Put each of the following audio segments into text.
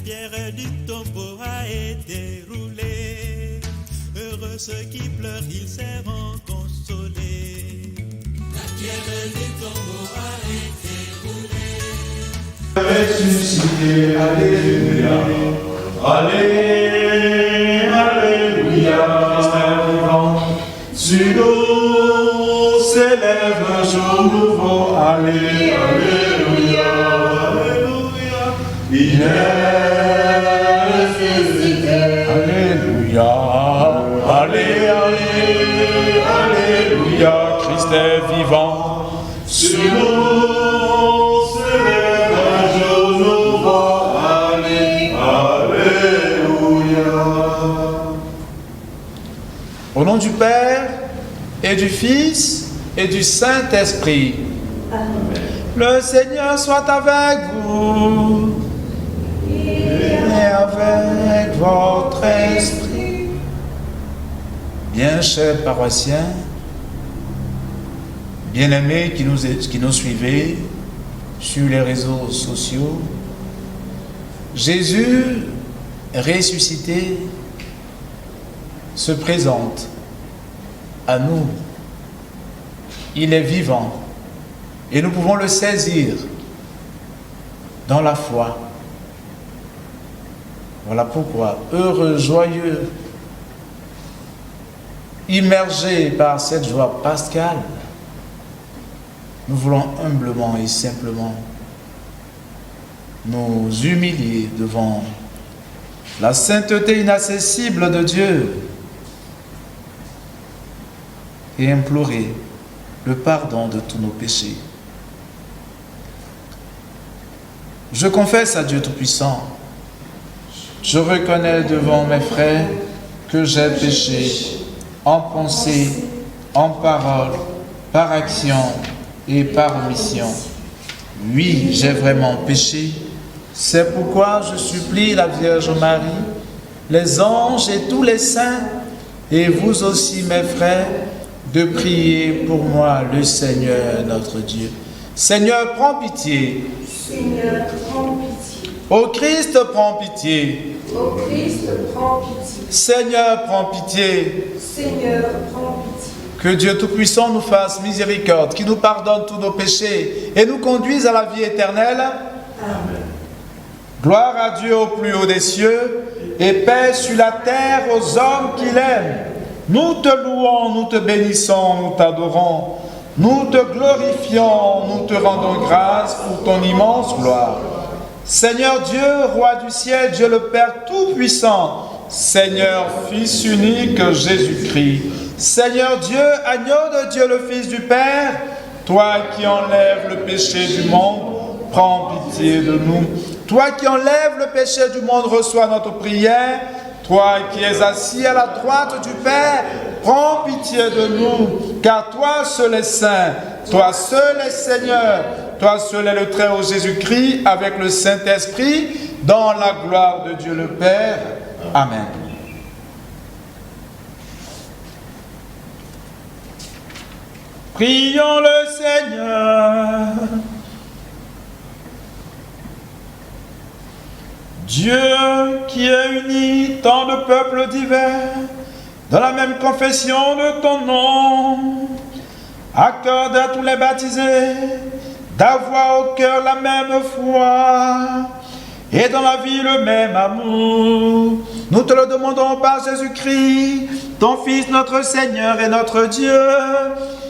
pierre du tombeau a été roulée. Heureux ceux qui pleurent, ils seront consolés. La pierre du tombeau a été roulée. Ressuscité, alléluia. Alléluia. Sur nous s'élève un jour nouveau. Alléluia. Alléluia. Il est ressuscité. Alléluia. Alléluia. Christ est vivant. Sur nous s'élève un jour nouveau. Alléluia. Au nom du Père et du Fils et du Saint-Esprit. Amen. Le Seigneur soit avec vous et avec votre esprit. Bien chers paroissiens, bien-aimés qui nous suivez sur les réseaux sociaux, Jésus ressuscité se présente à nous. Il est vivant et nous pouvons le saisir dans la foi. Voilà pourquoi, heureux, joyeux, immergés par cette joie pascale, nous voulons humblement et simplement nous humilier devant la sainteté inaccessible de Dieu et implorer le pardon de tous nos péchés. Je confesse à Dieu Tout-Puissant, je reconnais devant mes frères que j'ai péché en pensée, en parole, par action et par omission. Oui, j'ai vraiment péché. C'est pourquoi je supplie la Vierge Marie, les anges et tous les saints, et vous aussi mes frères, de prier pour moi le Seigneur notre Dieu. Seigneur, prends pitié. Seigneur, prends pitié. Ô Christ, prends pitié. Ô Christ, prends pitié. Seigneur, prends pitié. Seigneur, prends pitié. Que Dieu Tout-Puissant nous fasse miséricorde, qu'il nous pardonne tous nos péchés et nous conduise à la vie éternelle. Amen. Gloire à Dieu au plus haut des cieux et paix sur la terre aux hommes qu'il aime. Nous te louons, nous te bénissons, nous t'adorons, nous te glorifions, nous te rendons grâce pour ton immense gloire. Seigneur Dieu, Roi du ciel, Dieu le Père Tout-Puissant, Seigneur Fils unique Jésus-Christ, Seigneur Dieu, agneau de Dieu le Fils du Père, toi qui enlèves le péché du monde, prends pitié de nous. Toi qui enlèves le péché du monde, reçois notre prière. Toi qui es assis à la droite du Père, prends pitié de nous, car toi seul est saint, toi seul est Seigneur, toi seul est le Très-Haut Jésus-Christ avec le Saint-Esprit, dans la gloire de Dieu le Père. Amen. Prions le Seigneur. Dieu qui a uni tant de peuples divers dans la même confession de ton nom, accorde à tous les baptisés d'avoir au cœur la même foi et dans la vie le même amour. Nous te le demandons par Jésus-Christ, ton Fils, notre Seigneur et notre Dieu,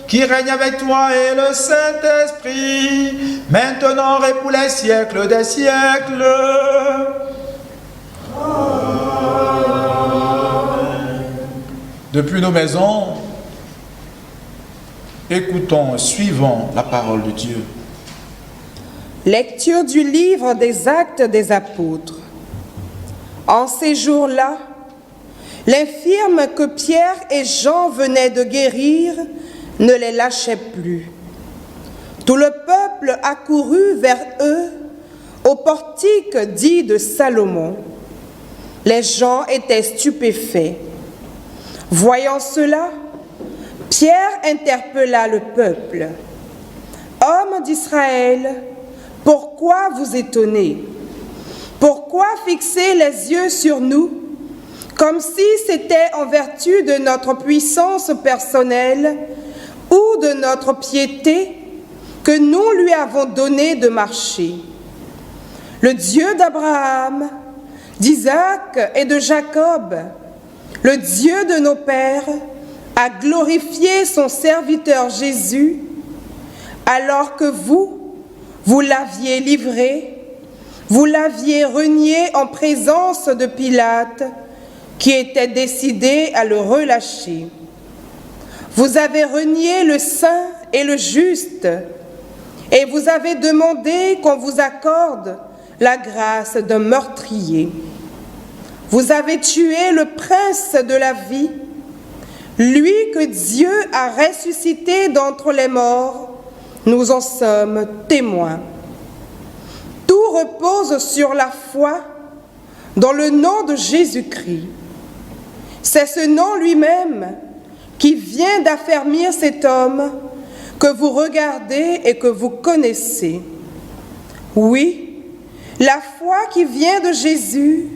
qui règne avec toi et le Saint-Esprit, maintenant et pour les siècles des siècles. Depuis nos maisons, écoutons, suivons la parole de Dieu. Lecture du livre des Actes des Apôtres. En ces jours-là, l'infirme que Pierre et Jean venaient de guérir ne les lâchait plus. Tout le peuple accourut vers eux au portique dit de Salomon. Les gens étaient stupéfaits. Voyant cela, Pierre interpella le peuple. « Hommes d'Israël, pourquoi vous étonnez? Pourquoi fixer les yeux sur nous, comme si c'était en vertu de notre puissance personnelle ou de notre piété que nous lui avons donné de marcher? Le Dieu d'Abraham, d'Isaac et de Jacob, le Dieu de nos pères, a glorifié son serviteur Jésus, alors que vous l'aviez livré, vous l'aviez renié en présence de Pilate, qui était décidé à le relâcher. Vous avez renié le saint et le juste, et vous avez demandé qu'on vous accorde la grâce d'un meurtrier. Vous avez tué le prince de la vie, lui que Dieu a ressuscité d'entre les morts. Nous en sommes témoins. Tout repose sur la foi dans le nom de Jésus-Christ. C'est ce nom lui-même qui vient d'affermir cet homme que vous regardez et que vous connaissez. Oui, la foi qui vient de Jésus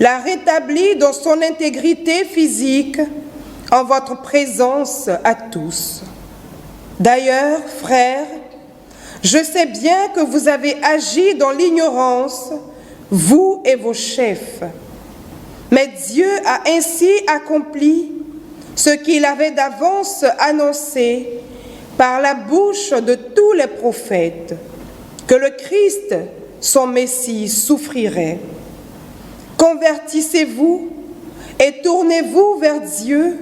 l'a rétabli dans son intégrité physique en votre présence à tous. D'ailleurs, frères, je sais bien que vous avez agi dans l'ignorance, vous et vos chefs. Mais Dieu a ainsi accompli ce qu'il avait d'avance annoncé par la bouche de tous les prophètes, que le Christ, son Messie, souffrirait. Convertissez-vous et tournez-vous vers Dieu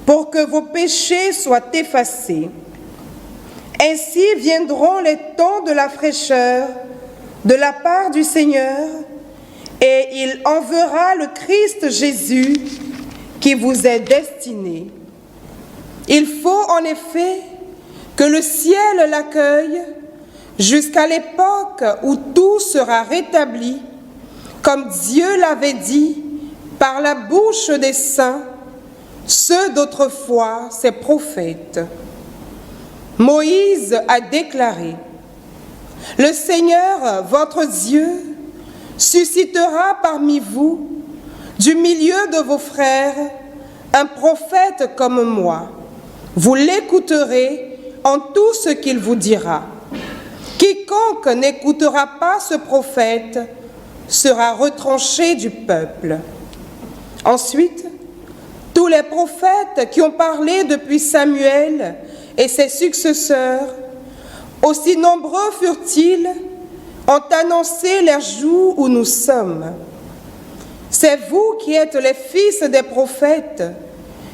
pour que vos péchés soient effacés. Ainsi viendront les temps de la fraîcheur de la part du Seigneur, et il enverra le Christ Jésus qui vous est destiné. Il faut en effet que le ciel l'accueille jusqu'à l'époque où tout sera rétabli, comme Dieu l'avait dit par la bouche des saints, ceux d'autrefois, ses prophètes. Moïse a déclaré: « Le Seigneur, votre Dieu, suscitera parmi vous, du milieu de vos frères, un prophète comme moi. Vous l'écouterez en tout ce qu'il vous dira. Quiconque n'écoutera pas ce prophète sera retranché du peuple. » Ensuite, tous les prophètes qui ont parlé depuis Samuel et ses successeurs, aussi nombreux furent-ils, ont annoncé les jours où nous sommes. C'est vous qui êtes les fils des prophètes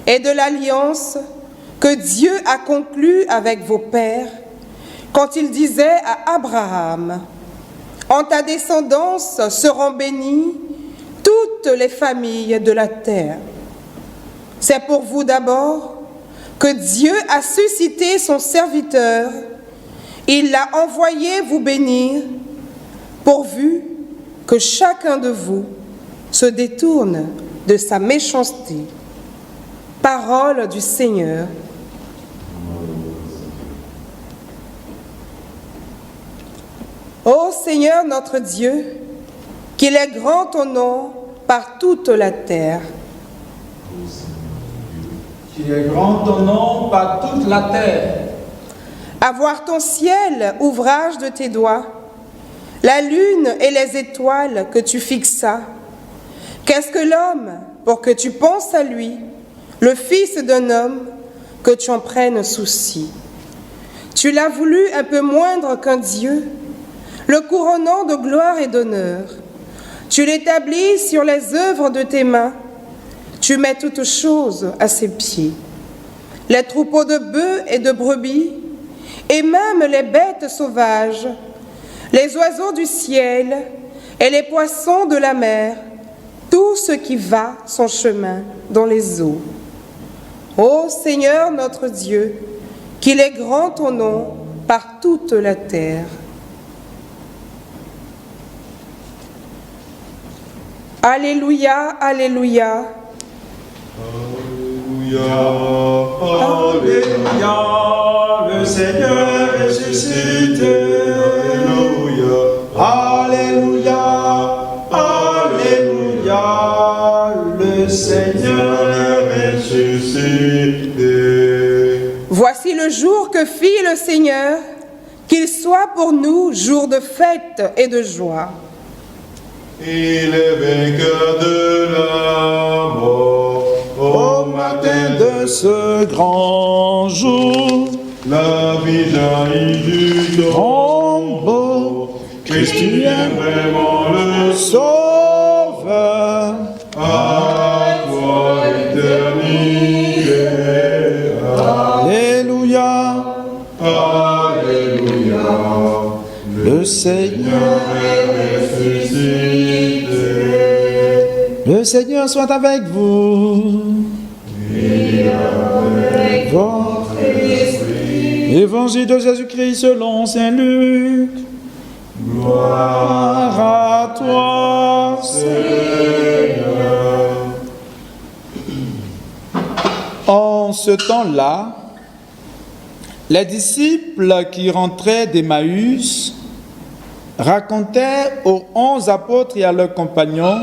et de l'alliance que Dieu a conclue avec vos pères quand il disait à Abraham: « En ta descendance seront bénies toutes les familles de la terre. » C'est pour vous d'abord que Dieu a suscité son serviteur. Il l'a envoyé vous bénir, pourvu que chacun de vous se détourne de sa méchanceté. Parole du Seigneur. Ô Seigneur notre Dieu, qu'il est grand ton nom par toute la terre. Qu'il est grand ton nom par toute la terre. À voir ton ciel, ouvrage de tes doigts, la lune et les étoiles que tu fixas. Qu'est-ce que l'homme pour que tu penses à lui, le fils d'un homme, que tu en prennes souci? Tu l'as voulu un peu moindre qu'un Dieu, le couronnant de gloire et d'honneur. Tu l'établis sur les œuvres de tes mains. Tu mets toutes choses à ses pieds. Les troupeaux de bœufs et de brebis, et même les bêtes sauvages, les oiseaux du ciel et les poissons de la mer, tout ce qui va son chemin dans les eaux. Ô Seigneur notre Dieu, qu'il est grand ton nom par toute la terre. Alléluia, alléluia. Alléluia, alléluia, le Seigneur est ressuscité. Alléluia, alléluia, Seigneur est ressuscité. Voici le jour que fit le Seigneur, qu'il soit pour nous jour de fête et de joie. Il est vainqueur de la mort. Au matin de ce grand jour, La vie jaillit du tombeau. Christ, tu es vraiment le Sauveur. À toi l'éternité. Alléluia. Alléluia. Le Seigneur, Ressuscité. le Seigneur soit avec vous. Votre esprit. Évangile de Jésus-Christ selon Saint Luc. Gloire à toi, Seigneur. En ce temps-là, les disciples qui rentraient d'Emmaüs racontaient aux 11 apôtres et à leurs compagnons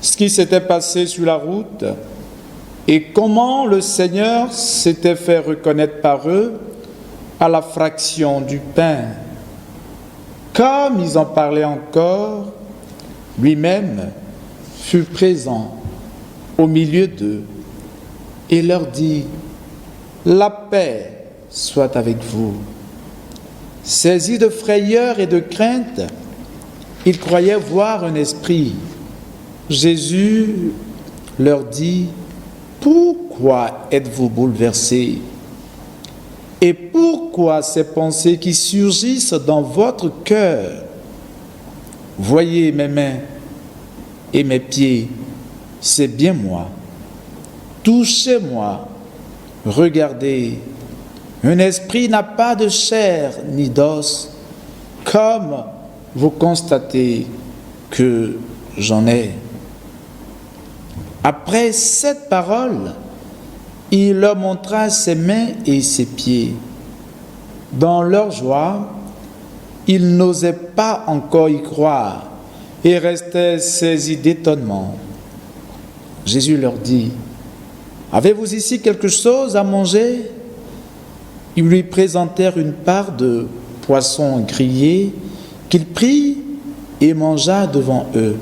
ce qui s'était passé sur la route et comment le Seigneur s'était fait reconnaître par eux à la fraction du pain. Comme ils en parlaient encore, lui-même fut présent au milieu d'eux et leur dit : la paix soit avec vous. Saisis de frayeur et de crainte, ils croyaient voir un esprit. Jésus leur dit : pourquoi êtes-vous bouleversés? Et pourquoi ces pensées qui surgissent dans votre cœur? Voyez mes mains et mes pieds, c'est bien moi. Touchez-moi, regardez. Un esprit n'a pas de chair ni d'os, comme vous constatez que j'en ai. Après cette parole, il leur montra ses mains et ses pieds. Dans leur joie, ils n'osaient pas encore y croire et restaient saisis d'étonnement. Jésus leur dit : avez-vous ici quelque chose à manger? Ils lui présentèrent une part de poisson grillé qu'il prit et mangea devant eux.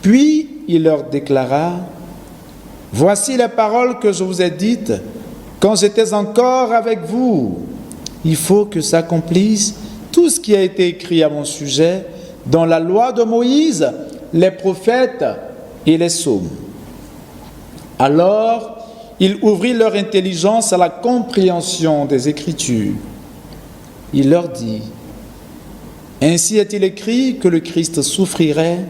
Puis il leur déclara : voici les paroles que je vous ai dites quand j'étais encore avec vous. Il faut que s'accomplisse tout ce qui a été écrit à mon sujet dans la loi de Moïse, les prophètes et les psaumes. Alors, il ouvrit leur intelligence à la compréhension des Écritures. Il leur dit : ainsi est-il écrit que le Christ souffrirait,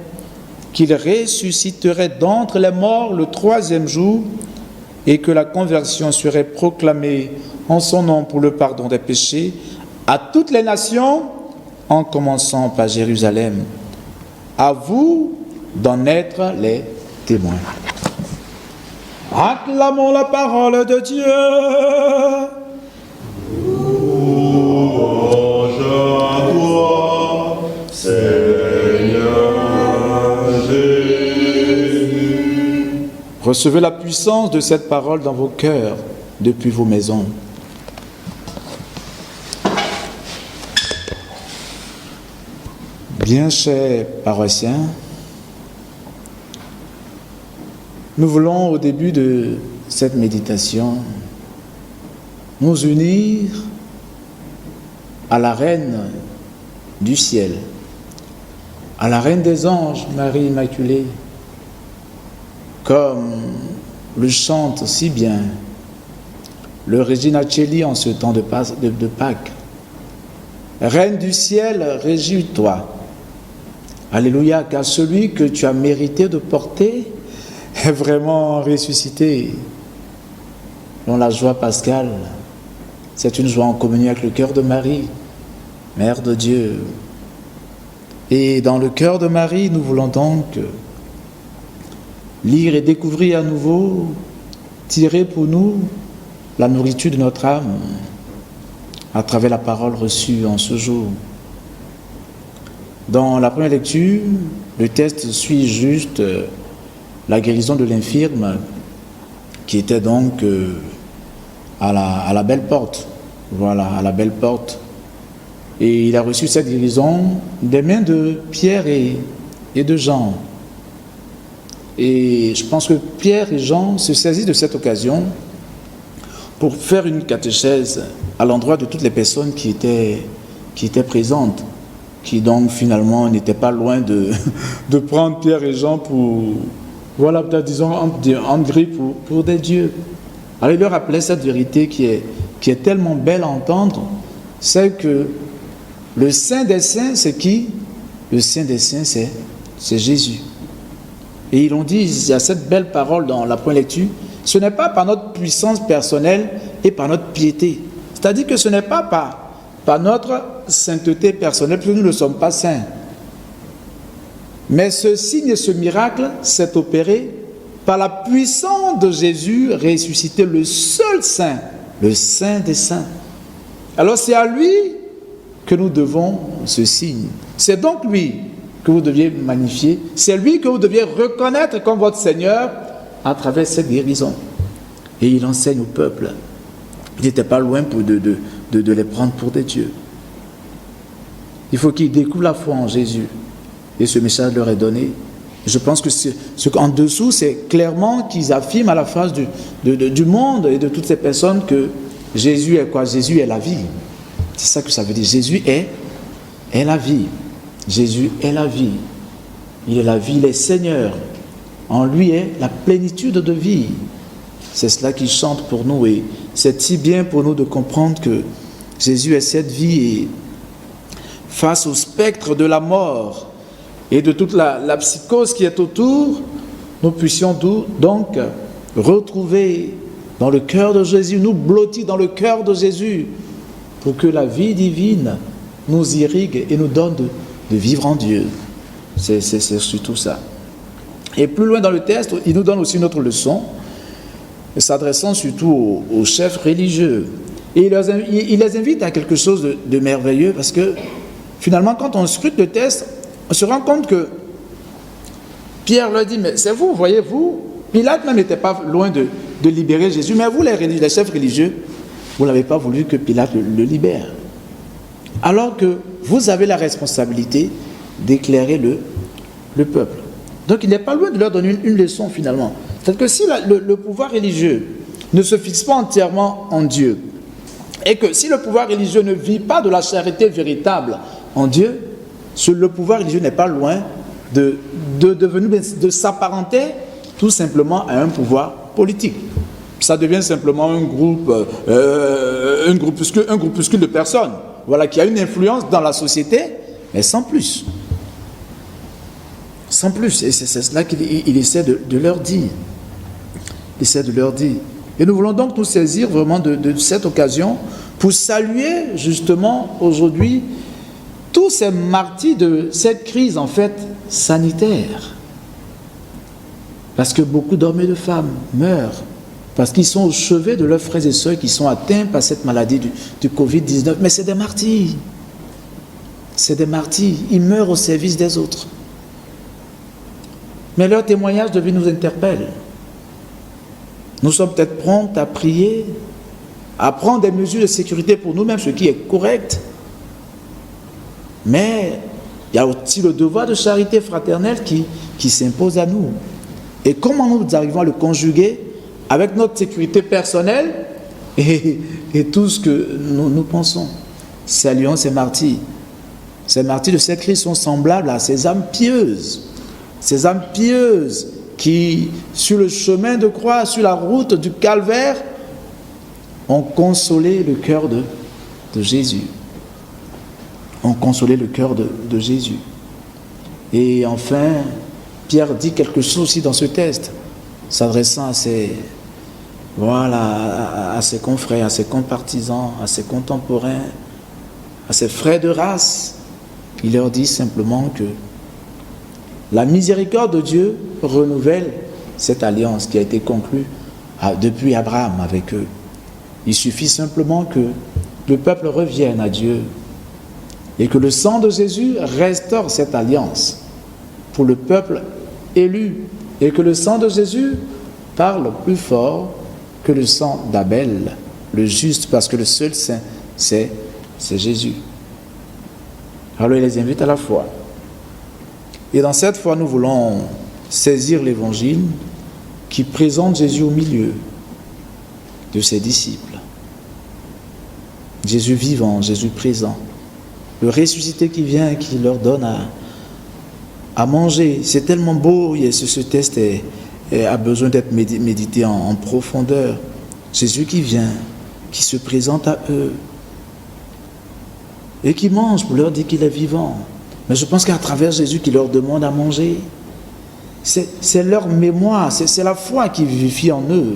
qu'il ressusciterait d'entre les morts le 3e jour et que la conversion serait proclamée en son nom pour le pardon des péchés à toutes les nations, en commençant par Jérusalem. À vous d'en être les témoins. Acclamons la parole de Dieu. Louange à toi, Seigneur Jésus. Recevez la puissance de cette parole dans vos cœurs depuis vos maisons. Bien chers paroissiens, nous voulons au début de cette méditation nous unir à la Reine du ciel, à la Reine des anges, Marie Immaculée, comme le chante si bien le Regina Coeli en ce temps de Pâques. Reine du ciel, réjouis-toi. Alléluia, car celui que tu as mérité de porter est vraiment ressuscité. Dans la joie pascale, c'est une joie en communion avec le cœur de Marie, Mère de Dieu. Et dans le cœur de Marie, nous voulons donc lire et découvrir à nouveau, tirer pour nous la nourriture de notre âme à travers la parole reçue en ce jour. Dans la première lecture, le texte suit juste la guérison de l'infirme qui était donc à la belle porte. Voilà, à la belle porte. Et il a reçu cette guérison des mains de Pierre et de Jean. Et je pense que Pierre et Jean se saisissent de cette occasion pour faire une catéchèse à l'endroit de toutes les personnes qui étaient présentes, qui donc finalement n'étaient pas loin de prendre Pierre et Jean pour, voilà, peut-être disons, en gris pour des dieux. Alors il leur rappelait cette vérité qui est tellement belle à entendre, c'est que le Saint des Saints, c'est qui? Le Saint des Saints, c'est Jésus. Et ils l'ont dit, il y a cette belle parole dans la première lecture, ce n'est pas par notre puissance personnelle et par notre piété. C'est-à-dire que ce n'est pas par notre sainteté personnelle, parce que nous ne sommes pas saints. Mais ce signe et ce miracle s'est opéré par la puissance de Jésus ressuscité, le seul saint, le Saint des saints. Alors c'est à lui que nous devons ce signe. C'est donc lui que vous deviez magnifier, c'est lui que vous deviez reconnaître comme votre Seigneur à travers cette guérison. Et il enseigne au peuple. Il n'était pas loin de les prendre pour des dieux. Il faut qu'ils découvrent la foi en Jésus. Et ce message leur est donné. Je pense que ce qu'en dessous, c'est clairement qu'ils affirment à la face du monde et de toutes ces personnes que Jésus est quoi? Jésus est la vie. C'est ça que ça veut dire. Jésus est la vie. Jésus est la vie. Il est la vie, il est Seigneur. En lui est la plénitude de vie. C'est cela qu'il chante pour nous. Et c'est si bien pour nous de comprendre que Jésus est cette vie. Et face au spectre de la mort et de toute la psychose qui est autour, nous puissions donc retrouver dans le cœur de Jésus, nous blottir dans le cœur de Jésus, pour que la vie divine nous irrigue et nous donne de vivre en Dieu. C'est surtout ça. Et plus loin dans le texte, il nous donne aussi une autre leçon, s'adressant surtout aux chefs religieux. Et il les invite à quelque chose de merveilleux, parce que finalement, quand on scrute le texte, on se rend compte que Pierre leur dit, mais c'est vous, voyez-vous, Pilate même n'était pas loin de libérer Jésus, mais vous, les chefs religieux, vous n'avez pas voulu que Pilate le libère. Alors que vous avez la responsabilité d'éclairer le peuple. Donc il n'est pas loin de leur donner une leçon finalement. C'est-à-dire que si le pouvoir religieux ne se fixe pas entièrement en Dieu, et que si le pouvoir religieux ne vit pas de la charité véritable en Dieu, le pouvoir religieux n'est pas loin de s'apparenter tout simplement à un pouvoir politique. Ça devient simplement un groupuscule de personnes, voilà, qui a une influence dans la société, mais sans plus. Sans plus. Et c'est cela qu'il essaie de leur dire. Il essaie de leur dire. Et nous voulons donc nous saisir vraiment de cette occasion pour saluer justement aujourd'hui tous ces martyrs de cette crise en fait sanitaire. Parce que beaucoup d'hommes et de femmes meurent parce qu'ils sont au chevet de leurs frères et sœurs qui sont atteints par cette maladie du Covid-19. Mais c'est des martyrs. C'est des martyrs. Ils meurent au service des autres. Mais leur témoignage de vie nous interpelle. Nous sommes peut-être prompts à prier, à prendre des mesures de sécurité pour nous-mêmes, ce qui est correct. Mais il y a aussi le devoir de charité fraternelle qui s'impose à nous. Et comment nous arrivons à le conjuguer avec notre sécurité personnelle et tout ce que nous pensons. Saluons ces martyrs. Ces martyrs de cette crise sont semblables à ces âmes pieuses. Ces âmes pieuses qui, sur le chemin de croix, sur la route du calvaire, ont consolé le cœur de Jésus. Ont consolé le cœur de Jésus. Et enfin, Pierre dit quelque chose aussi dans ce texte, s'adressant à ses confrères, à ses compartisans, à ses contemporains, à ses frères de race. Il leur dit simplement que la miséricorde de Dieu renouvelle cette alliance qui a été conclue depuis Abraham avec eux. Il suffit simplement que le peuple revienne à Dieu et que le sang de Jésus restaure cette alliance pour le peuple élu et que le sang de Jésus parle plus fort que le sang d'Abel, le juste, parce que le seul saint, c'est Jésus. Alors il les invite à la foi. Et dans cette foi, nous voulons saisir l'évangile qui présente Jésus au milieu de ses disciples. Jésus vivant, Jésus présent, le ressuscité qui vient, qui leur donne à manger. C'est tellement beau, ce texte a besoin d'être médité en profondeur. Jésus qui vient, qui se présente à eux et qui mange pour leur dire qu'il est vivant. Mais je pense qu'à travers Jésus qui leur demande à manger, c'est leur mémoire, c'est la foi qui vivifie en eux.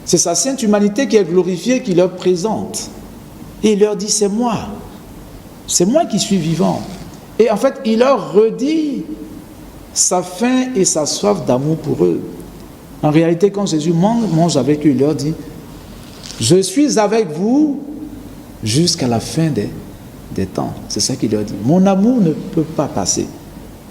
C'est sa sainte humanité qui est glorifiée, qui leur présente. Et il leur dit, c'est moi qui suis vivant. Et en fait, il leur redit sa faim et sa soif d'amour pour eux. En réalité, quand Jésus mange avec eux, il leur dit, je suis avec vous jusqu'à la fin des temps. C'est ça qu'il leur dit. Mon amour ne peut pas passer.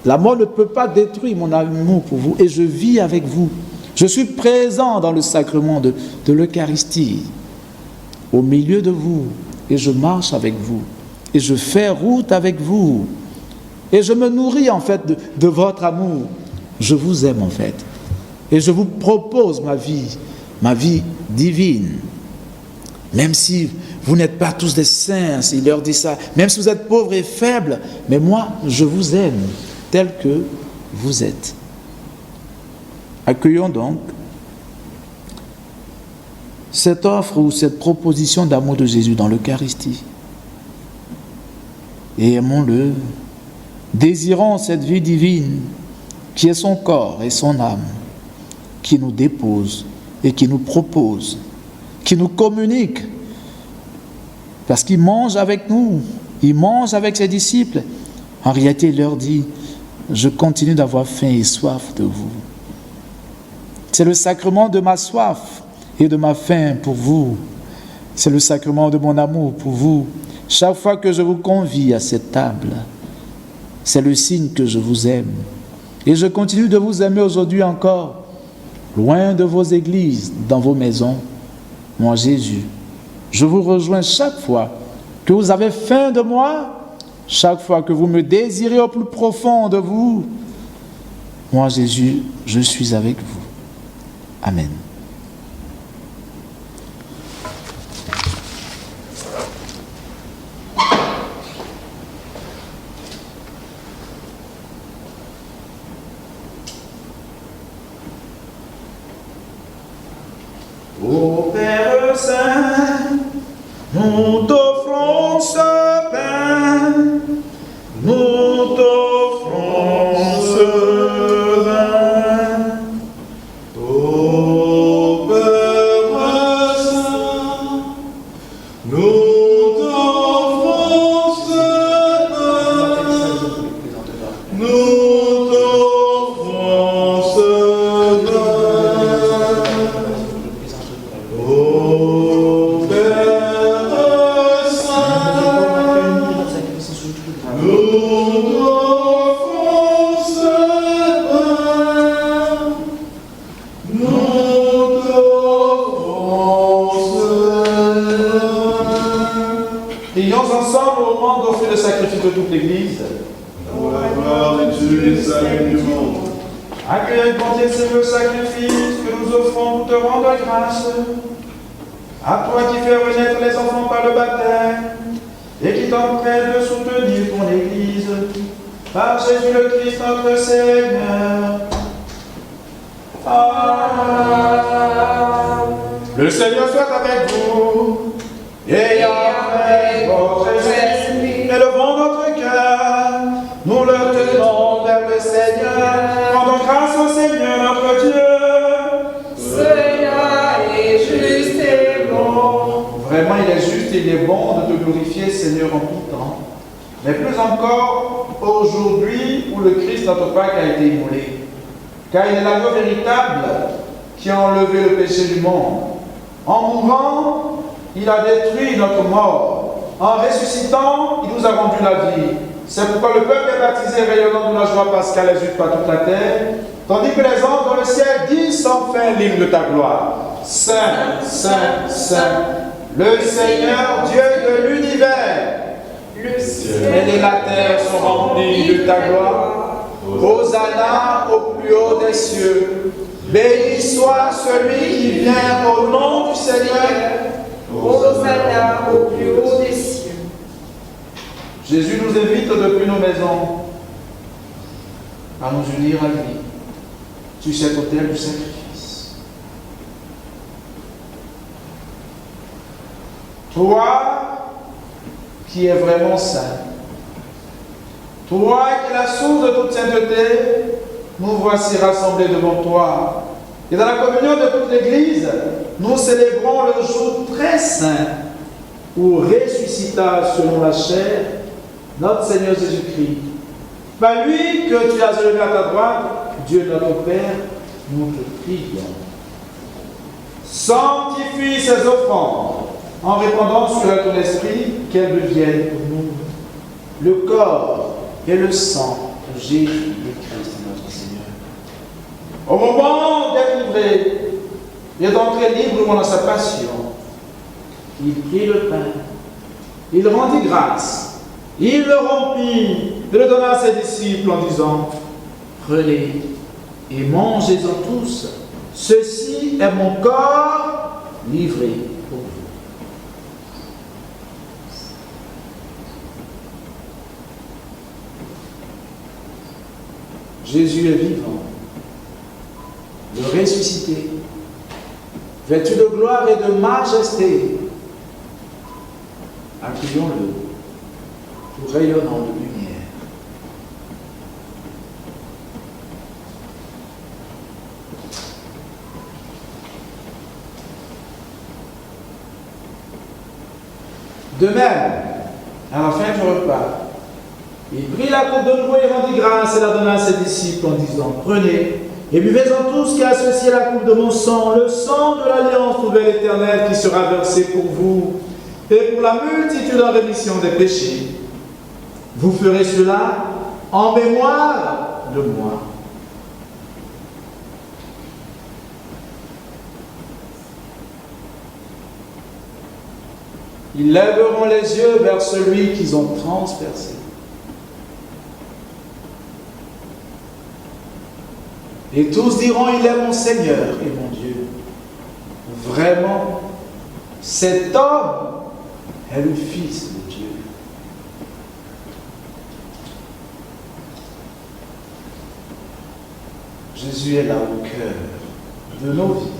La mort ne peut pas détruire mon amour pour vous et je vis avec vous. Je suis présent dans le sacrement de l'Eucharistie, au milieu de vous, et je marche avec vous, et je fais route avec vous, et je me nourris en fait de votre amour. Je vous aime en fait, et je vous propose ma vie divine. Même si vous n'êtes pas tous des saints, il leur dit ça, même si vous êtes pauvres et faibles, mais moi, je vous aime tel que vous êtes. Accueillons donc cette offre ou cette proposition d'amour de Jésus dans l'Eucharistie. Et aimons-le, désirons cette vie divine qui est son corps et son âme, qui nous dépose et qui nous propose, qui nous communique, parce qu'il mange avec nous, il mange avec ses disciples. En réalité, il leur dit, je continue d'avoir faim et soif de vous. C'est le sacrement de ma soif et de ma faim pour vous. C'est le sacrement de mon amour pour vous. Chaque fois que je vous convie à cette table, c'est le signe que je vous aime. Et je continue de vous aimer aujourd'hui encore, loin de vos églises, dans vos maisons. Moi, Jésus, je vous rejoins chaque fois que vous avez faim de moi, chaque fois que vous me désirez au plus profond de vous. Moi, Jésus, je suis avec vous. Amen. Ô Père Saint, nous t'offrons ce pain, nous t'offrons ce vin. Ô Père Saint, nous t'offrons ce pain, nous t'offrons ce vin. Ô Père Saint, nous t'offrons ce pain, nous t'offrons ce vin. Prions ensemble au moment d'offrir le sacrifice de toute l'Église. Pour la gloire de Dieu et le salut du monde. Accueille avec bonté ce beau sacrifice que nous offrons pour te rendre grâce. À toi qui fais renaître les enfants par le baptême et qui t'entraîne de soutenir ton Église, par Jésus le Christ notre Seigneur. Amen. Le Seigneur soit avec vous et avec votre esprit. Élevons notre cœur, nous le tenons vers le Seigneur. Rendons grâce au Seigneur notre Dieu. Cela est juste et bon. Vraiment, il est juste et il est bon de te glorifier, Seigneur, en tout temps. Mais plus encore aujourd'hui où le Christ, notre Pâque, a été immolé. Car il est l'agneau véritable qui a enlevé le péché du monde. En mourant, il a détruit notre mort. En ressuscitant, il nous a rendu la vie. C'est pourquoi le peuple est baptisé rayonnant de la joie pascale exulte par toute la terre. tandis que les anges dans le ciel disent sans fin l'hymne de ta gloire. Saint, Saint, Saint, le Seigneur Dieu de l'univers. Le Ciel et la terre sont remplis de ta gloire. Hosanna au plus haut des cieux. Béni soit celui qui vient au nom du Seigneur. Hosanna au plus haut des cieux. Jésus nous invite depuis nos maisons à nous unir à lui sur cet autel du sacrifice. Toi qui es vraiment saint, toi qui es la source de toute sainteté, nous voici rassemblés devant toi. Et dans la communion de toute l'Église, nous célébrons le jour très saint où ressuscita selon la chair notre Seigneur Jésus-Christ. Par lui que tu as élevé à ta droite, Dieu notre Père, nous te prions. Sanctifie ces offrandes en répandant sur elle ton esprit, qu'elles deviennent pour nous le corps et le sang de Jésus le Christ notre Seigneur. Au moment d'être livré et d'entrer librement dans sa passion, il prit le pain, il rendit grâce, il le rompit et le donna à ses disciples en disant: prenez et mangez-en tous, ceci est mon corps livré pour vous. Jésus est vivant, le ressuscité, vêtu de gloire et de majesté. Accueillons-le, tout rayonnant de lumière. De même, à la fin du repas, il prit la coupe de nouveau et rendit grâce et la donna à ses disciples en disant: prenez et buvez-en tous, car ceci est la coupe de mon sang, le sang de l'alliance nouvelle éternelle qui sera versé pour vous et pour la multitude en rémission des péchés. Vous ferez cela en mémoire de moi. Ils lèveront les yeux vers celui qu'ils ont transpercé. Et tous diront: il est mon Seigneur et mon Dieu. Vraiment, cet homme est le Fils de Dieu. Jésus est là au cœur de nos vies.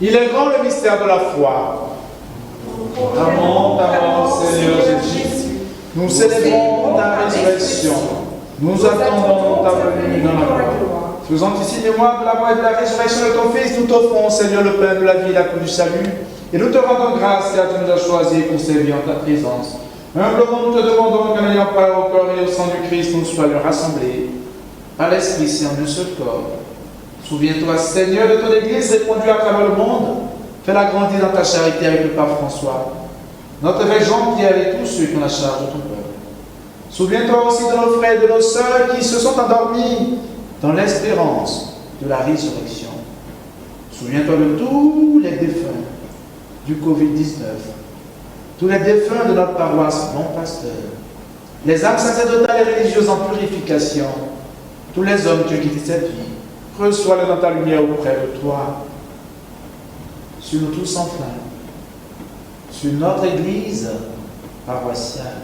Il est grand le mystère de la foi. Amont, Seigneur Jésus, nous célébrons ta résurrection. Nous attendons ta venue dans la gloire. Faisant ici mémoire de la mort et de la résurrection de ton Fils, nous t'offrons, Seigneur, le pain de la vie et la coupe du salut. Et nous te rendons grâce car tu nous as choisis pour servir en ta présence. Humblement, nous te demandons qu'en ayant part au corps et au sang du Christ, nous soyons rassemblés par l'Esprit Saint en un seul corps. Souviens-toi, Seigneur, de ton Église répandue à travers le monde. Fais-la grandir dans ta charité avec le pape François, notre évêque Jean-Pierre et tous ceux qui ont la charge de ton peuple. Souviens-toi aussi de nos frères et de nos sœurs qui se sont endormis dans l'espérance de la résurrection. Souviens-toi de tous les défunts du Covid-19, tous les défunts de notre paroisse non-pasteur, les âmes sacerdotales et religieuses en purification, tous les hommes qui ont quitté cette vie. Reçois-les dans ta lumière auprès de toi. Sur nous tous enfin, sur notre Église paroissiale,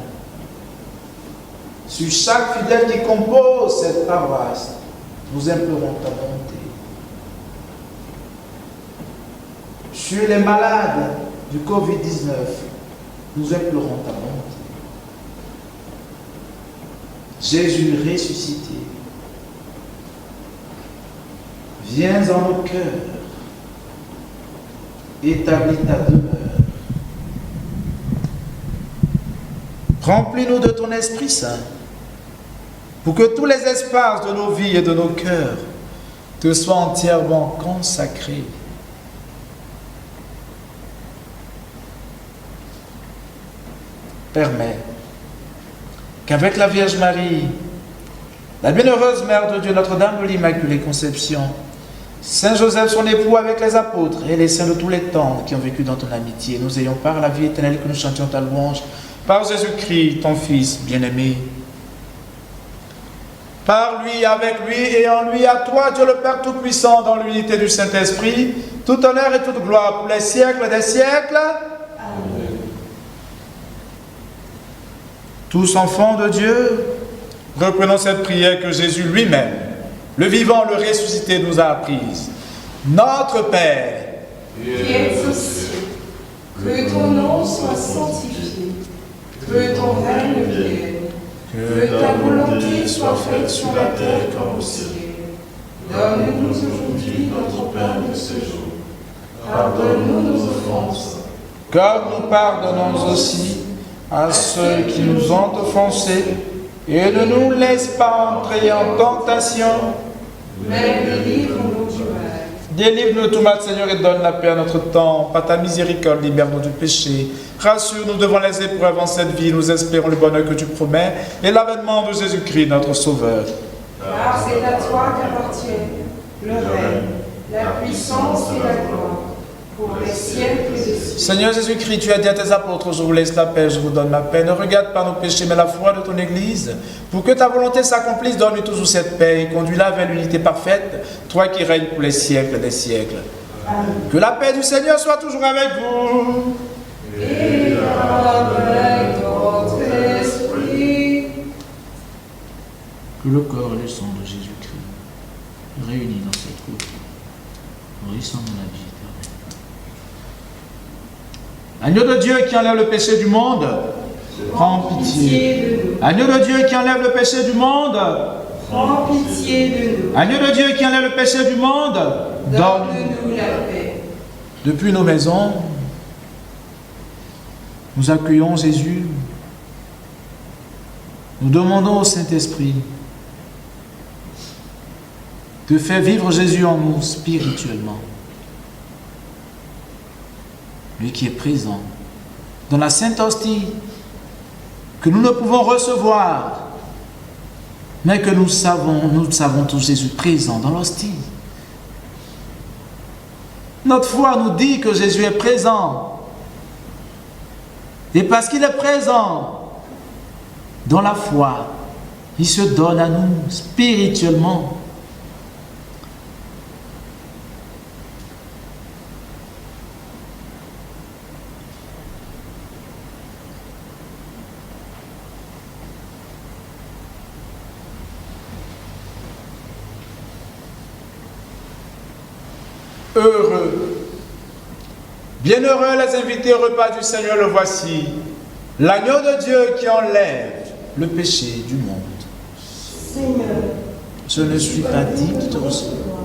sur chaque fidèle qui compose cette paroisse, nous implorons ta bonté. Sur les malades du Covid-19, nous implorons ta bonté. Jésus ressuscité, viens en nos cœurs, établis ta demeure. Remplis-nous de ton Esprit Saint, pour que tous les espaces de nos vies et de nos cœurs te soit entièrement consacré. Permets qu'avec la Vierge Marie, la bienheureuse Mère de Dieu, Notre-Dame de l'Immaculée Conception, Saint Joseph, son époux, avec les apôtres et les saints de tous les temps qui ont vécu dans ton amitié, nous ayons par la vie éternelle que nous chantions ta louange, par Jésus-Christ, ton Fils bien-aimé. Par lui, avec lui et en lui, à toi, Dieu le Père Tout-Puissant, dans l'unité du Saint-Esprit, tout honneur et toute gloire pour les siècles des siècles. Amen. Tous enfants de Dieu, reprenons cette prière que Jésus lui-même, le vivant, le ressuscité, nous a apprise. Notre Père, qui es aux cieux, que ton nom soit sanctifié, que ton règne vienne, que ta volonté soit faite sur la terre comme au ciel. Donne-nous aujourd'hui notre pain de ce jour. Pardonne-nous nos offenses, comme nous pardonnons aussi à ceux qui nous ont offensés, et ne nous laisse pas entrer en tentation, mais délivre-nous du mal. Délivre-nous tout mal, Seigneur, et donne la paix à notre temps. Par ta miséricorde, libère-nous du péché. Rassure-nous devant les épreuves en cette vie. Nous espérons le bonheur que tu promets et l'avènement de Jésus-Christ, notre Sauveur. Car c'est à toi qu'appartiennent le règne, la puissance et la gloire, pour les siècles des siècles. Seigneur Jésus-Christ, tu as dit à tes apôtres, je vous laisse la paix, je vous donne la paix. Ne regarde pas nos péchés, mais la foi de ton Église. Pour que ta volonté s'accomplisse, donne-lui toujours cette paix et conduis-la vers l'unité parfaite, toi qui règnes pour les siècles des siècles. Amen. Que la paix du Seigneur soit toujours avec vous. Et avec votre esprit. Que le corps et le sang de Jésus-Christ, réunis dans cette coupe, nourrissant de la vie éternelle. Agneau de Dieu qui enlève le péché du monde, prends pitié. Agneau de Dieu qui enlève le péché du monde, prends pitié de nous. Agneau de Dieu qui enlève le péché du monde, donne-nous la paix. Depuis nos maisons, nous accueillons Jésus. Nous demandons au Saint-Esprit de faire vivre Jésus en nous spirituellement. Lui qui est présent dans la Sainte Hostie, que nous ne pouvons recevoir, mais que nous savons tout Jésus présent dans l'hostie. Notre foi nous dit que Jésus est présent. Et parce qu'il est présent dans la foi, il se donne à nous spirituellement. Heureux, bienheureux les invités au repas du Seigneur, le voici, l'agneau de Dieu qui enlève le péché du monde. Seigneur, je ne suis pas digne de te recevoir,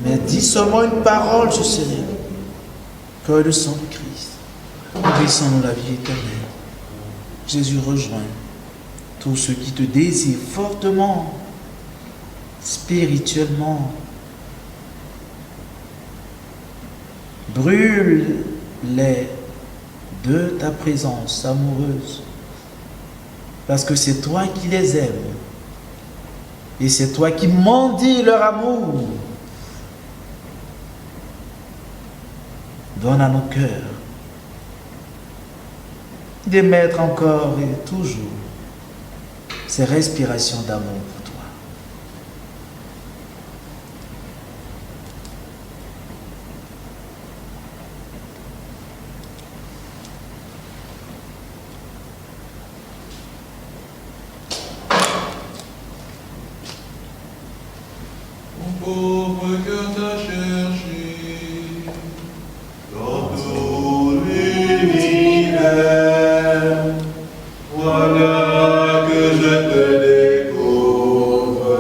mais dis seulement une parole, je serai. Que le sang de Christ, nourrissant-nous la vie éternelle. Jésus rejoint tous ceux qui te désirent fortement, spirituellement. Brûle-les de ta présence amoureuse, parce que c'est toi qui les aimes, et c'est toi qui mendis leur amour. Donne à nos cœurs d'émettre encore et toujours ces respirations d'amour pour toi. Pauvre cœur t'a cherché dans tout l'univers. Voilà que je te découvre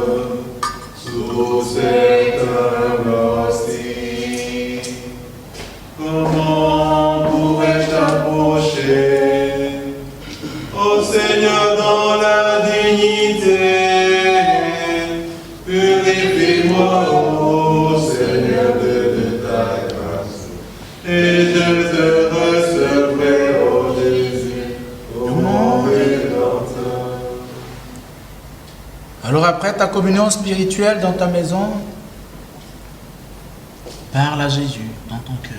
sous cette hostie. Comment pourrais-je t'approcher, ô Seigneur, dans la dignité? Purifie-moi, communion spirituelle dans ta maison, parle à Jésus dans ton cœur.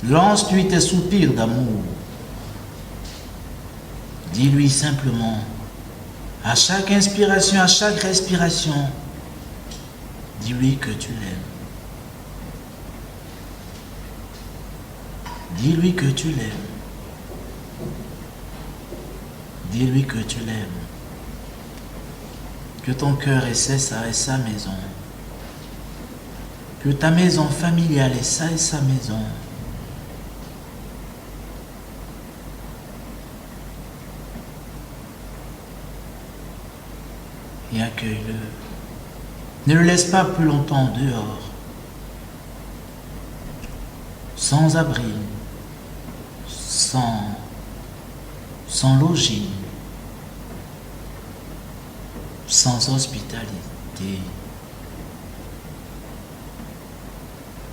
Lance-lui tes soupirs d'amour. Dis-lui simplement, à chaque inspiration, à chaque respiration, dis-lui que tu l'aimes. Dis-lui que tu l'aimes. Dis-lui que tu l'aimes. Que ton cœur est ça et sa maison. Que ta maison familiale est ça et sa maison. Et accueille-le. Ne le laisse pas plus longtemps dehors, sans abri, sans logis, sans hospitalité.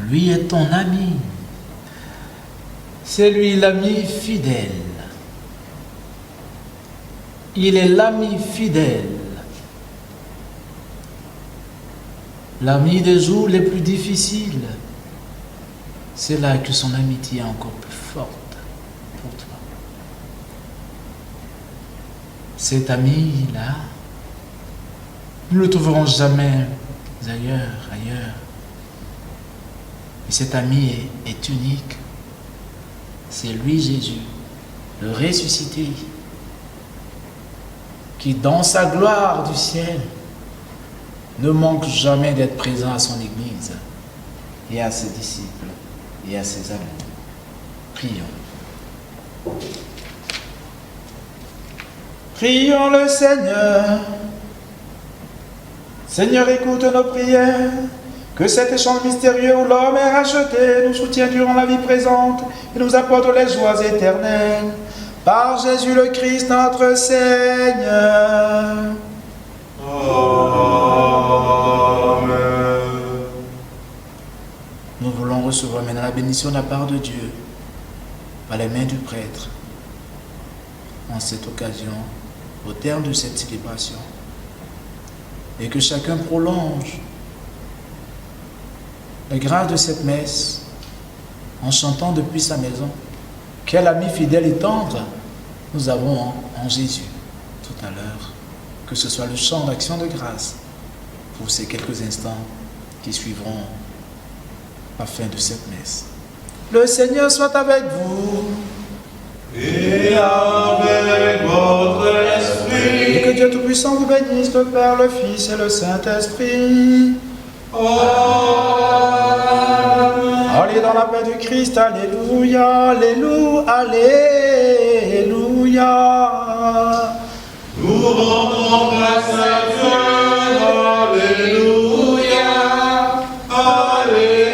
Lui est ton ami. C'est lui l'ami fidèle. Il est l'ami fidèle. L'ami des jours les plus difficiles. C'est là que son amitié est encore plus forte pour toi. Cet ami-là, nous ne le trouverons jamais ailleurs. Et cet ami est unique. C'est lui Jésus, le ressuscité, qui dans sa gloire du ciel ne manque jamais d'être présent à son Église et à ses disciples et à ses amis. Prions. Prions le Seigneur. Seigneur, écoute nos prières. Que cet échange mystérieux où l'homme est racheté nous soutienne durant la vie présente et nous apporte les joies éternelles. Par Jésus le Christ, notre Seigneur. Amen. Nous voulons recevoir maintenant la bénédiction de la part de Dieu par les mains du prêtre en cette occasion, au terme de cette célébration. Et que chacun prolonge la grâce de cette messe en chantant depuis sa maison. Quel ami fidèle et tendre nous avons en Jésus tout à l'heure. Que ce soit le chant d'action de grâce pour ces quelques instants qui suivront la fin de cette messe. Le Seigneur soit avec vous. Et avec votre esprit. Et que Dieu Tout-Puissant vous bénisse, le Père, le Fils et le Saint-Esprit. Amen. Allez dans la paix du Christ, alléluia, alléluia, alléluia. Nous rendons grâce à Dieu. Alléluia. Alléluia.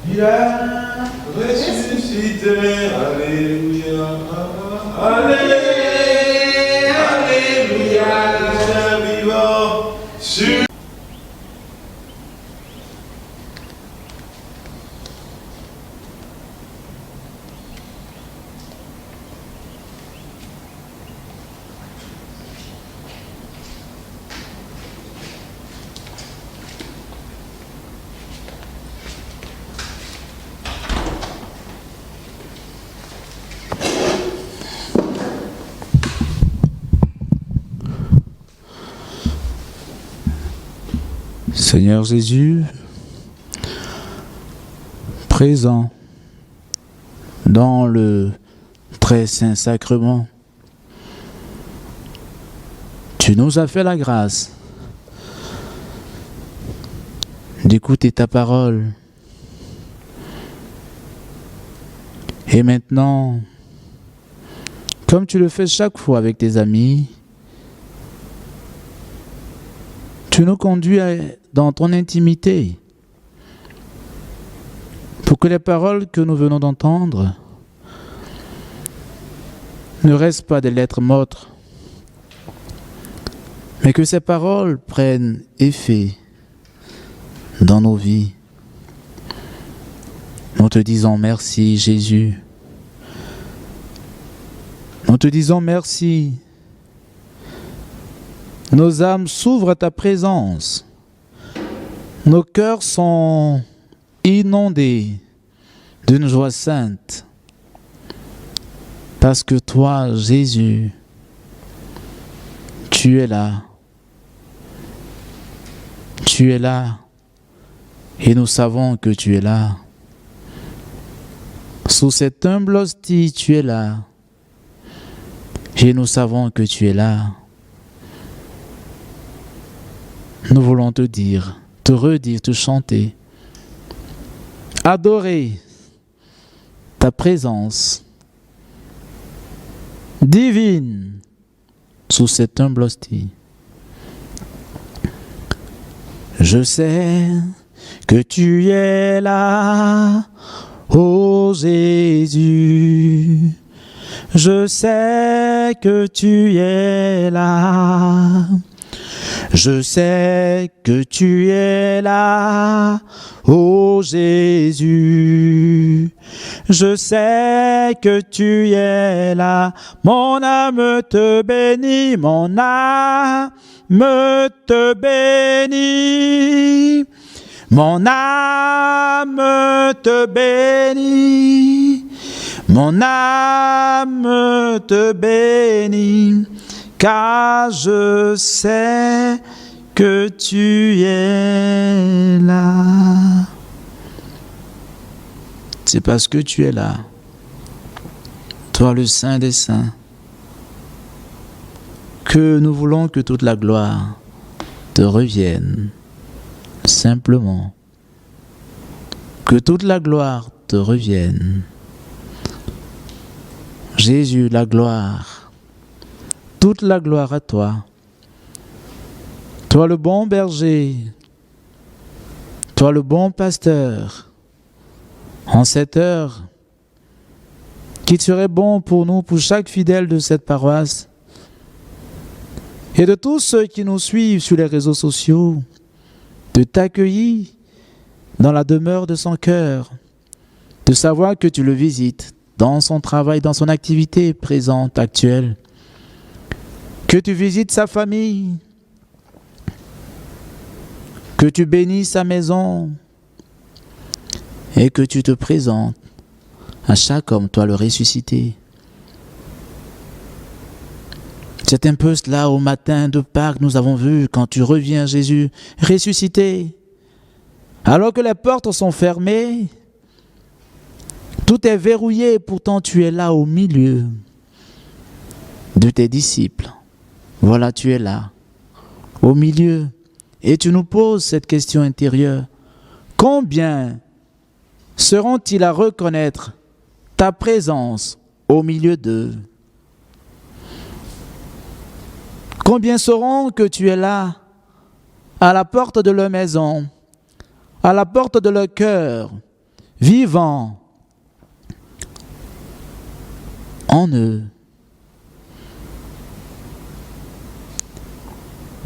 Il est Ressuscité. Alléluia. Alléluia. Alléluia. Vivant. Sur Seigneur Jésus, présent dans le très saint sacrement, tu nous as fait la grâce d'écouter ta parole. Et maintenant, comme tu le fais chaque fois avec tes amis, tu nous conduis dans ton intimité pour que les paroles que nous venons d'entendre ne restent pas des lettres mortes, mais que ces paroles prennent effet dans nos vies. Nous te disons merci, Jésus. Nous te disons merci. Nos âmes s'ouvrent à ta présence. Nos cœurs sont inondés d'une joie sainte. Parce que toi, Jésus, tu es là. Tu es là. Et nous savons que tu es là. Sous cette humble hostie, tu es là. Et nous savons que tu es là. Nous voulons te dire, te redire, te chanter, adorer ta présence divine sous cette humble hostie. Je sais que tu es là, ô Jésus. Je sais que tu es là. Je sais que tu es là, ô Jésus. Je sais que tu es là. Mon âme te bénit, mon âme te bénit. Mon âme te bénit. Mon âme te bénit. Car je sais que tu es là. C'est parce que tu es là, toi le Saint des Saints, que nous voulons que toute la gloire te revienne, simplement. Que toute la gloire te revienne. Jésus, la gloire. Toute la gloire à toi. Toi le bon berger, toi le bon pasteur, en cette heure, qu'il serait bon pour nous, pour chaque fidèle de cette paroisse, et de tous ceux qui nous suivent sur les réseaux sociaux, de t'accueillir dans la demeure de son cœur, de savoir que tu le visites dans son travail, dans son activité présente, actuelle, que tu visites sa famille, que tu bénis sa maison et que tu te présentes à chaque homme, toi le ressuscité. C'est un peu cela au matin de Pâques, nous avons vu quand tu reviens Jésus ressuscité. Alors que les portes sont fermées, tout est verrouillé, pourtant tu es là au milieu de tes disciples. Voilà, tu es là, au milieu, et tu nous poses cette question intérieure. Combien seront-ils à reconnaître ta présence au milieu d'eux? Combien sauront que tu es là, à la porte de leur maison, à la porte de leur cœur, vivant en eux?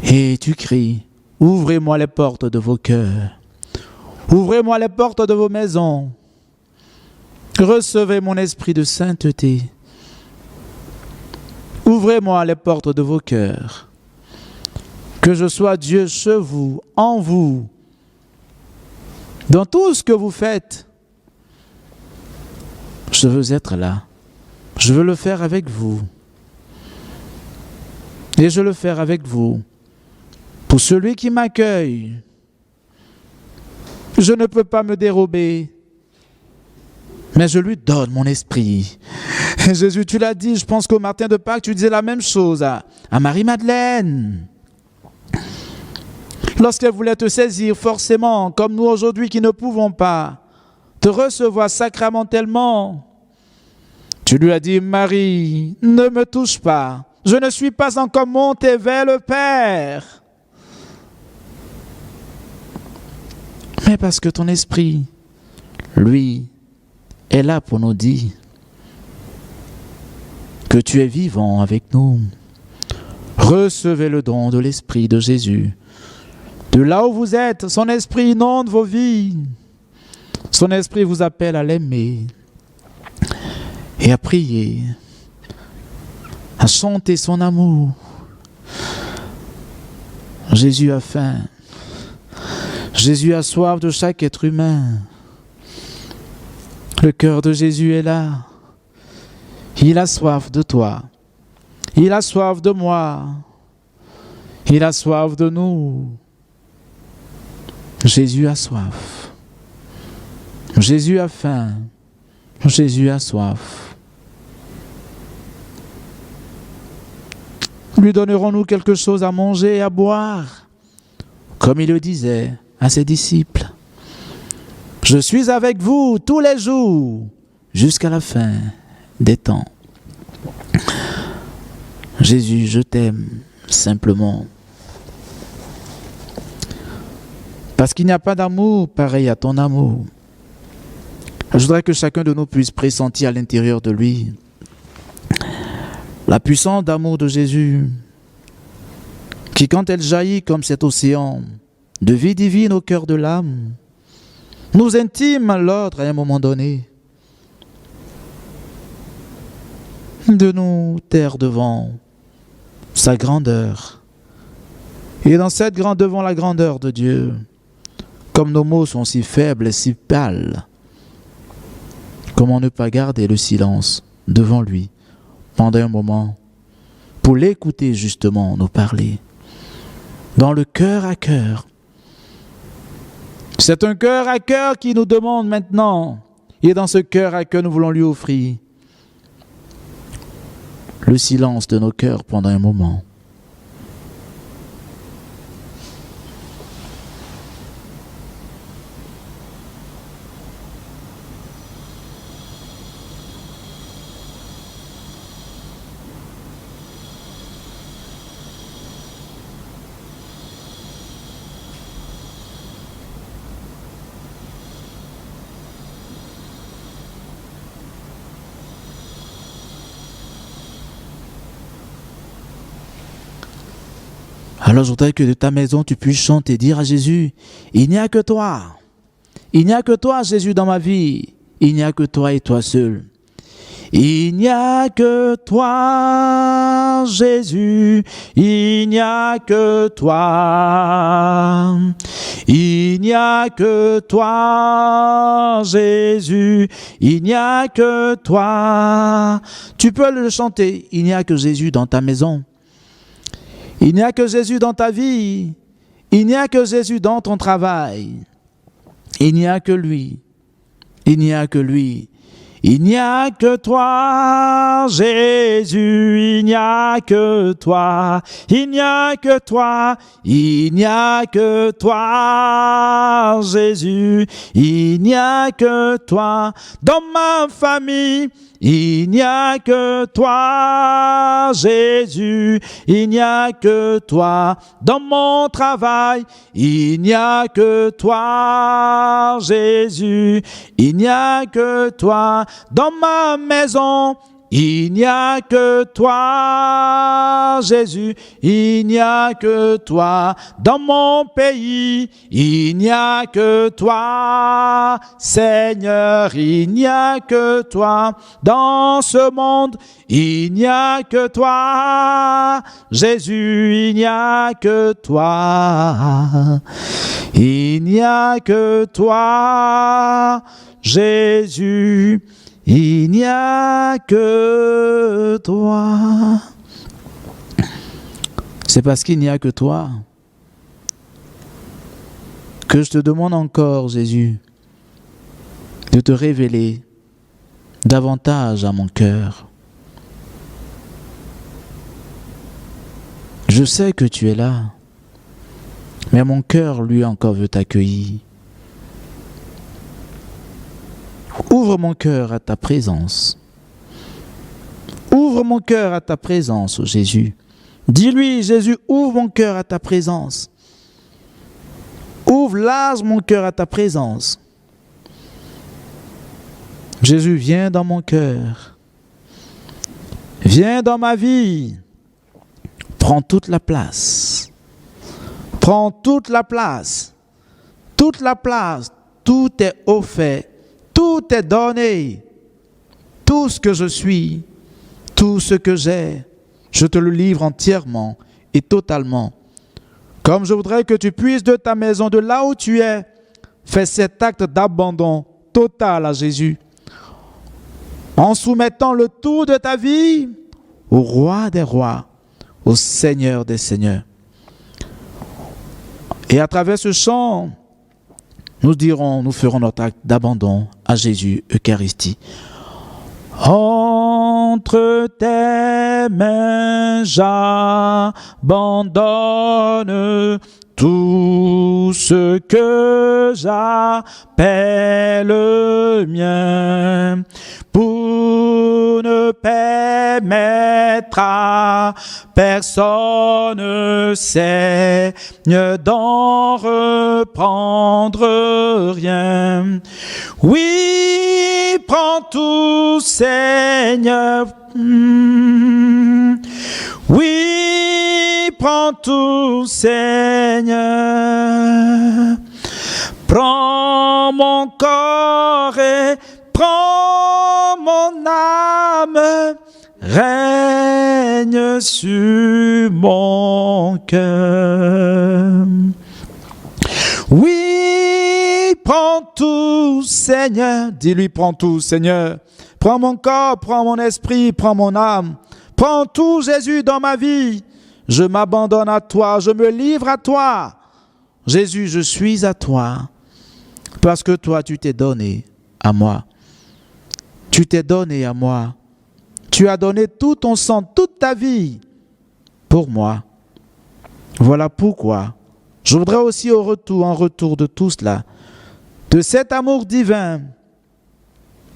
Et tu cries, ouvrez-moi les portes de vos cœurs, ouvrez-moi les portes de vos maisons, recevez mon esprit de sainteté, ouvrez-moi les portes de vos cœurs, que je sois Dieu chez vous, en vous, dans tout ce que vous faites. Je veux être là, je veux le faire avec vous, et je le faire avec vous. Pour celui qui m'accueille, je ne peux pas me dérober, mais je lui donne mon esprit. Jésus, tu l'as dit, je pense qu'au matin de Pâques, tu disais la même chose à Marie-Madeleine. Lorsqu'elle voulait te saisir forcément, comme nous aujourd'hui qui ne pouvons pas te recevoir sacramentellement, tu lui as dit, Marie, ne me touche pas, je ne suis pas encore monté vers le Père. Mais parce que ton esprit, lui, est là pour nous dire que tu es vivant avec nous. Recevez le don de l'Esprit de Jésus. De là où vous êtes, son esprit inonde vos vies. Son esprit vous appelle à l'aimer et à prier, à chanter son amour. Jésus a faim. Jésus a soif de chaque être humain. Le cœur de Jésus est là. Il a soif de toi. Il a soif de moi. Il a soif de nous. Jésus a soif. Jésus a faim. Jésus a soif. Lui donnerons-nous quelque chose à manger et à boire, comme il le disait à ses disciples. Je suis avec vous tous les jours jusqu'à la fin des temps. Jésus, je t'aime simplement. Parce qu'il n'y a pas d'amour pareil à ton amour. Je voudrais que chacun de nous puisse pressentir à l'intérieur de lui la puissance d'amour de Jésus, qui quand elle jaillit comme cet océan de vie divine au cœur de l'âme, nous intime l'ordre à un moment donné de nous taire devant sa grandeur. Et dans cette grandeur, devant la grandeur de Dieu, comme nos mots sont si faibles et si pâles, comment ne pas garder le silence devant lui pendant un moment pour l'écouter justement nous parler dans le cœur à cœur. C'est un cœur à cœur qui nous demande maintenant, et dans ce cœur à cœur nous voulons lui offrir le silence de nos cœurs pendant un moment. Alors je voudrais que de ta maison tu puisses chanter et dire à Jésus, il n'y a que toi. Il n'y a que toi Jésus dans ma vie. Il n'y a que toi et toi seul. Il n'y a que toi Jésus. Il n'y a que toi. Il n'y a que toi Jésus. Il n'y a que toi. Tu peux le chanter. Il n'y a que Jésus dans ta maison. Il n'y a que Jésus dans ta vie. Il n'y a que Jésus dans ton travail. Il n'y a que lui. Il n'y a que lui. Il n'y a que toi, Jésus. Il n'y a que toi. Il n'y a que toi. Il n'y a que toi, Jésus. Il n'y a que toi. Dans ma famille, il n'y a que toi, Jésus. Il n'y a que toi. Dans mon travail, il n'y a que toi, Jésus. Il n'y a que toi. Dans ma maison, il n'y a que toi, Jésus. Il n'y a que toi. Dans mon pays, il n'y a que toi, Seigneur. Il n'y a que toi. Dans ce monde, il n'y a que toi, Jésus. Il n'y a que toi. Il n'y a que toi, Jésus. Il n'y a que toi. C'est parce qu'il n'y a que toi que je te demande encore, Jésus, de te révéler davantage à mon cœur. Je sais que tu es là, mais mon cœur, lui, encore veut t'accueillir. Ouvre mon cœur à ta présence. Ouvre mon cœur à ta présence, oh Jésus. Dis-lui, Jésus, ouvre mon cœur à ta présence. Ouvre large mon cœur à ta présence. Jésus, viens dans mon cœur. Viens dans ma vie. Prends toute la place. Prends toute la place. Toute la place. tout est offert, tout est donné. Tout ce que je suis, tout ce que j'ai, je te le livre entièrement et totalement. Comme je voudrais que tu puisses de ta maison, de là où tu es, faire cet acte d'abandon total à Jésus, en soumettant le tout de ta vie au roi des rois, au Seigneur des seigneurs. Et à travers ce chant, nous ferons notre acte d'abandon à Jésus, Eucharistie. Entre tes mains, j'abandonne tout ce que j'appelle mien, pour ne permettre à personne, Seigneur, d'en reprendre rien. Oui, prends tout, Seigneur. Oui, prends tout, Seigneur. Prends mon corps et prends mon âme. Règne sur mon cœur. Oui, prends tout, Seigneur. Dis-lui, prends tout, Seigneur. Prends mon corps, prends mon esprit, prends mon âme. Prends tout, Jésus, dans ma vie. Je m'abandonne à toi, je me livre à toi. Jésus, je suis à toi. Parce que toi, tu t'es donné à moi. Tu t'es donné à moi. Tu as donné tout ton sang, toute ta vie pour moi. Voilà pourquoi je voudrais aussi en retour de tout cela, de cet amour divin,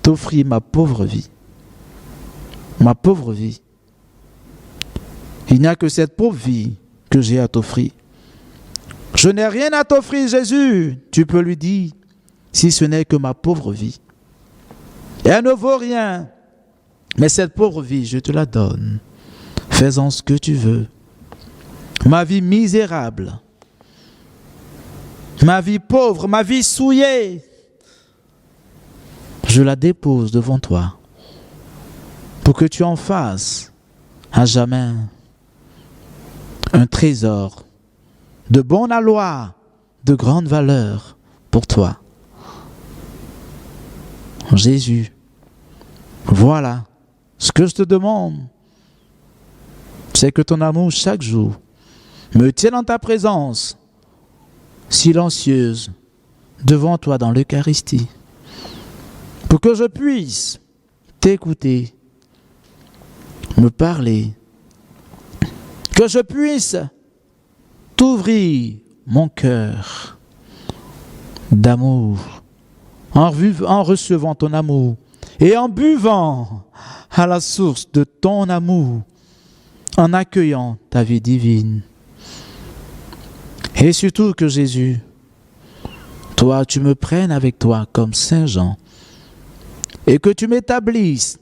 t'offrir ma pauvre vie. Ma pauvre vie. Il n'y a que cette pauvre vie que j'ai à t'offrir. Je n'ai rien à t'offrir, Jésus. Tu peux lui dire, si ce n'est que ma pauvre vie. Elle ne vaut rien. Mais cette pauvre vie, je te la donne. Fais-en ce que tu veux. Ma vie misérable. Ma vie pauvre, ma vie souillée. Je la dépose devant toi. Pour que tu en fasses à jamais un trésor de bonne aloi, de grande valeur pour toi. Jésus, voilà ce que je te demande, c'est que ton amour chaque jour me tienne en ta présence, silencieuse, devant toi dans l'Eucharistie, pour que je puisse t'écouter, me parler, que je puisse t'ouvrir mon cœur d'amour, en recevant ton amour et en buvant à la source de ton amour, en accueillant ta vie divine. Et surtout que Jésus, toi, tu me prennes avec toi comme Saint Jean et que tu m'établisses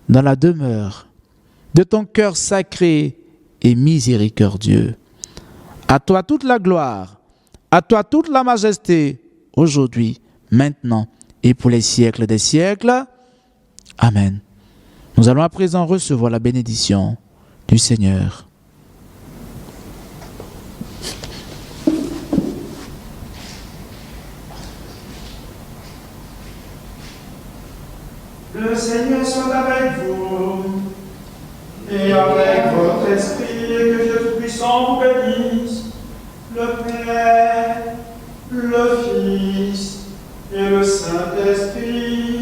dans la demeure de ton cœur sacré et miséricordieux. À toi toute la gloire, à toi toute la majesté, aujourd'hui, maintenant et pour les siècles des siècles. Amen. Nous allons à présent recevoir la bénédiction du Seigneur. Le Seigneur soit avec vous et avec votre esprit, et que Dieu Tout-Puissant vous bénisse, le Père, le Fils et le Saint-Esprit.